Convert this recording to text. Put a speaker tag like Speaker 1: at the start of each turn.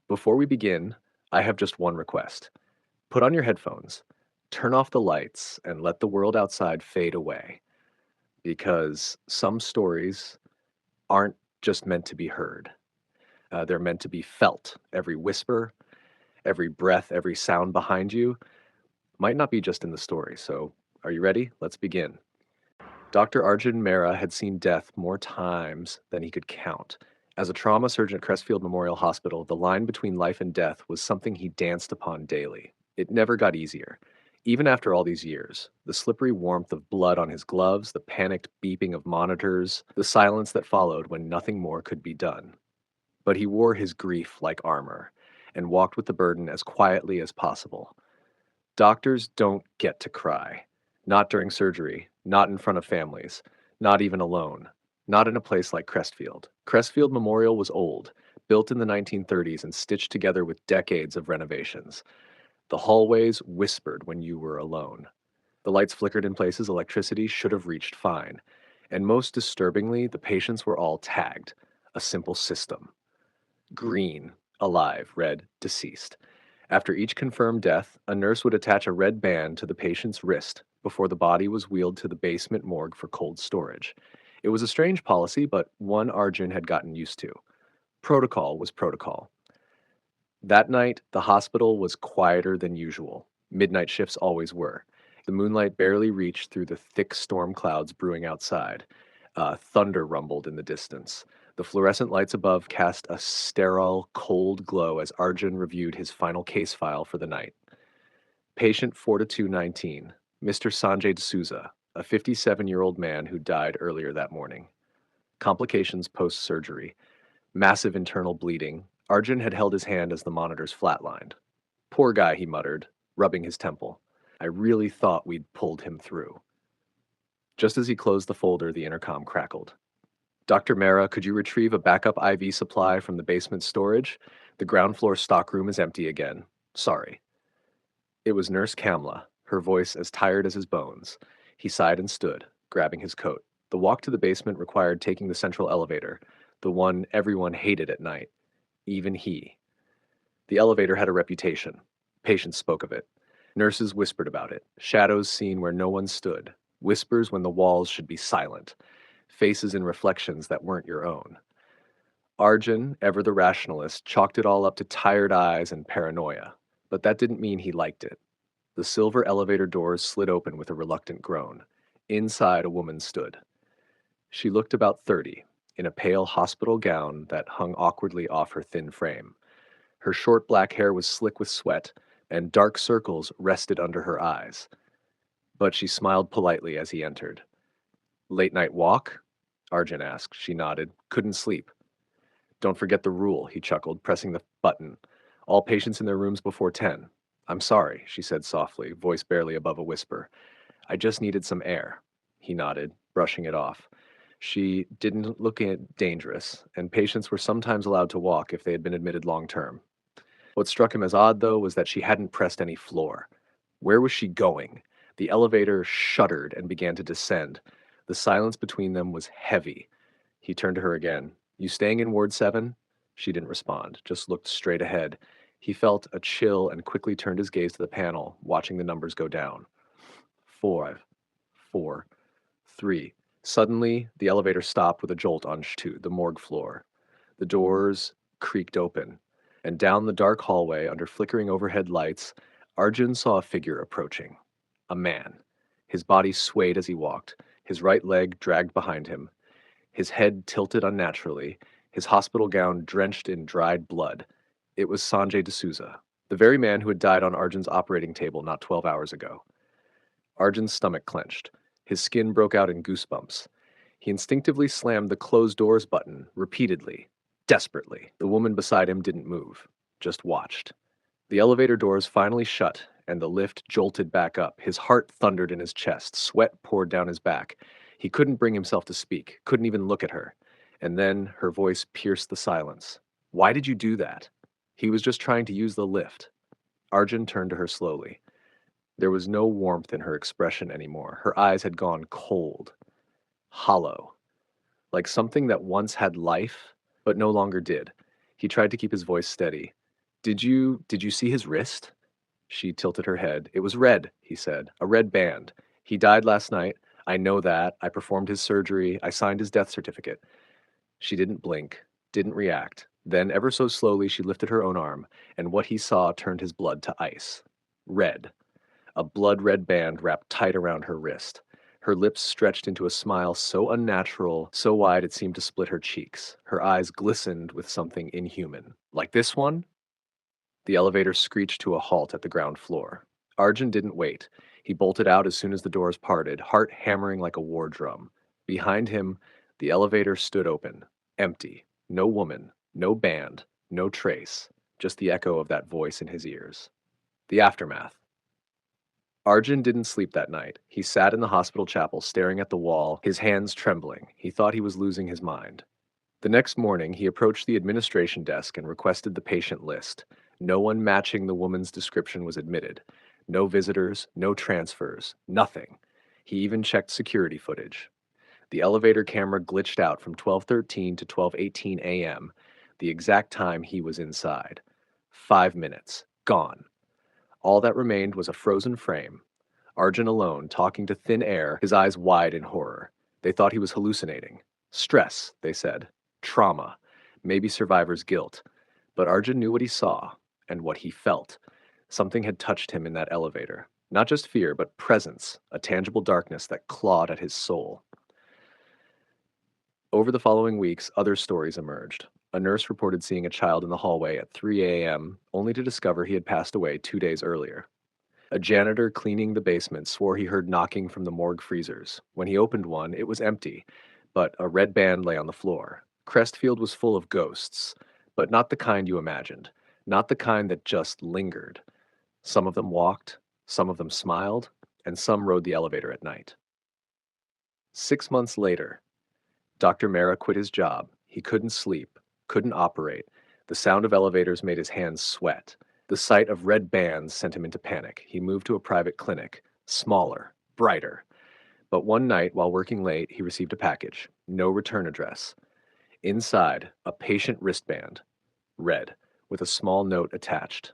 Speaker 1: Before we begin, I have just one request. Put on your headphones, turn off the lights, and let the world outside fade away. Because some stories aren't just meant to be heard, they're meant to be felt. Every whisper, every breath, every sound behind you might not be just in the story. So, are you ready? Let's begin. Dr. Arjun Mehra had seen death more times than he could count. As a trauma surgeon at Crestfield Memorial Hospital, the line between life and death was something he danced upon daily. It never got easier. Even after all these years, the slippery warmth of blood on his gloves, the panicked beeping of monitors, the silence that followed when nothing more could be done. But he wore his grief like armor and walked with the burden as quietly as possible. Doctors don't get to cry. Not during surgery, not in front of families, not even alone, not in a place like Crestfield. Crestfield Memorial was old, built in the 1930s and stitched together with decades of renovations. The hallways whispered when you were alone. The lights flickered in places electricity should have reached fine. And most disturbingly, the patients were all tagged, a simple system. Green, alive, red, deceased. After each confirmed death, a nurse would attach a red band to the patient's wrist before the body was wheeled to the basement morgue for cold storage. It was a strange policy, but one Arjun had gotten used to. Protocol was protocol. That night, the hospital was quieter than usual. Midnight shifts always were. The moonlight barely reached through the thick storm clouds brewing outside. Thunder rumbled in the distance. The fluorescent lights above cast a sterile, cold glow as Arjun reviewed his final case file for the night. Patient 4219, Mr. Sanjay D'Souza, a 57-year-old man who died earlier that morning. Complications post-surgery. Massive internal bleeding. Arjun had held his hand as the monitors flatlined. Poor guy, he muttered, rubbing his temple. I really thought we'd pulled him through. Just as he closed the folder, the intercom crackled. Dr. Mehra, could you retrieve a backup IV supply from the basement storage? The ground floor stockroom is empty again. Sorry. It was Nurse Kamla, her voice as tired as his bones. He sighed and stood, grabbing his coat. The walk to the basement required taking the central elevator, the one everyone hated at night, even he. The elevator had a reputation. Patients spoke of it. Nurses whispered about it. Shadows seen where no one stood. Whispers when the walls should be silent. Faces in reflections that weren't your own. Arjun, ever the rationalist, chalked it all up to tired eyes and paranoia. But that didn't mean he liked it. The silver elevator doors slid open with a reluctant groan. Inside, a woman stood. She looked about 30, in a pale hospital gown that hung awkwardly off her thin frame. Her short black hair was slick with sweat, and dark circles rested under her eyes. But she smiled politely as he entered. Late night walk? Arjun asked. She nodded. Couldn't sleep. Don't forget the rule, he chuckled, pressing the button. All patients in their rooms before 10. I'm sorry, she said softly, voice barely above a whisper. I just needed some air. He nodded, brushing it off. She didn't look dangerous, and patients were sometimes allowed to walk if they had been admitted long term. What struck him as odd, though, was that she hadn't pressed any floor. Where was she going? The elevator shuddered and began to descend. The silence between them was heavy. He turned to her again. You staying in Ward 7? She didn't respond, just looked straight ahead. He felt a chill and quickly turned his gaze to the panel, watching the numbers go down. 5, 4, 3. Suddenly, the elevator stopped with a jolt on to the morgue floor. The doors creaked open, and down the dark hallway, under flickering overhead lights, Arjun saw a figure approaching. A man. His body swayed as he walked, his right leg dragged behind him, his head tilted unnaturally, his hospital gown drenched in dried blood. It was Sanjay D'Souza, the very man who had died on Arjun's operating table not 12 hours ago. Arjun's stomach clenched. His skin broke out in goosebumps. He instinctively slammed the close doors button repeatedly, desperately. The woman beside him didn't move, just watched. The elevator doors finally shut, and the lift jolted back up. His heart thundered in his chest. Sweat poured down his back. He couldn't bring himself to speak, couldn't even look at her. And then her voice pierced the silence. Why did you do that? He was just trying to use the lift. Arjun turned to her slowly. There was no warmth in her expression anymore. Her eyes had gone cold, hollow, like something that once had life, but no longer did. He tried to keep his voice steady. Did you see his wrist?" She tilted her head. "It was red," he said. "A red band. He died last night. I know that. I performed his surgery. I signed his death certificate." She didn't blink, didn't react. Then, ever so slowly, she lifted her own arm, and what he saw turned his blood to ice. Red. A blood red band wrapped tight around her wrist. Her lips stretched into a smile so unnatural, so wide it seemed to split her cheeks. Her eyes glistened with something inhuman. "Like this one?" The elevator screeched to a halt at the ground floor. Arjun didn't wait. He bolted out as soon as the doors parted, heart hammering like a war drum. Behind him, the elevator stood open, empty. No woman, no band, no trace, just the echo of that voice in his ears. The aftermath. Arjun didn't sleep that night. He sat in the hospital chapel staring at the wall, his hands trembling. He thought he was losing his mind. The next morning, he approached the administration desk and requested the patient list. No one matching the woman's description was admitted. No visitors, no transfers, nothing. He even checked security footage. The elevator camera glitched out from 12:13 to 12:18 a.m., the exact time he was inside. 5 minutes. Gone. All that remained was a frozen frame. Arjun alone, talking to thin air, his eyes wide in horror. They thought he was hallucinating. Stress, they said. Trauma. Maybe survivor's guilt. But Arjun knew what he saw and what he felt. Something had touched him in that elevator. Not just fear, but presence, a tangible darkness that clawed at his soul. Over the following weeks, other stories emerged. A nurse reported seeing a child in the hallway at 3 a.m., only to discover he had passed away 2 days earlier. A janitor cleaning the basement swore he heard knocking from the morgue freezers. When he opened one, it was empty, but a red band lay on the floor. Crestfield was full of ghosts, but not the kind you imagined, not the kind that just lingered. Some of them walked, some of them smiled, and some rode the elevator at night. 6 months later, Dr. Mara quit his job. He couldn't sleep, couldn't operate. The sound of elevators made his hands sweat. The sight of red bands sent him into panic. He moved to a private clinic, smaller, brighter. But one night, while working late, he received a package, no return address. Inside, a patient wristband, red, with a small note attached.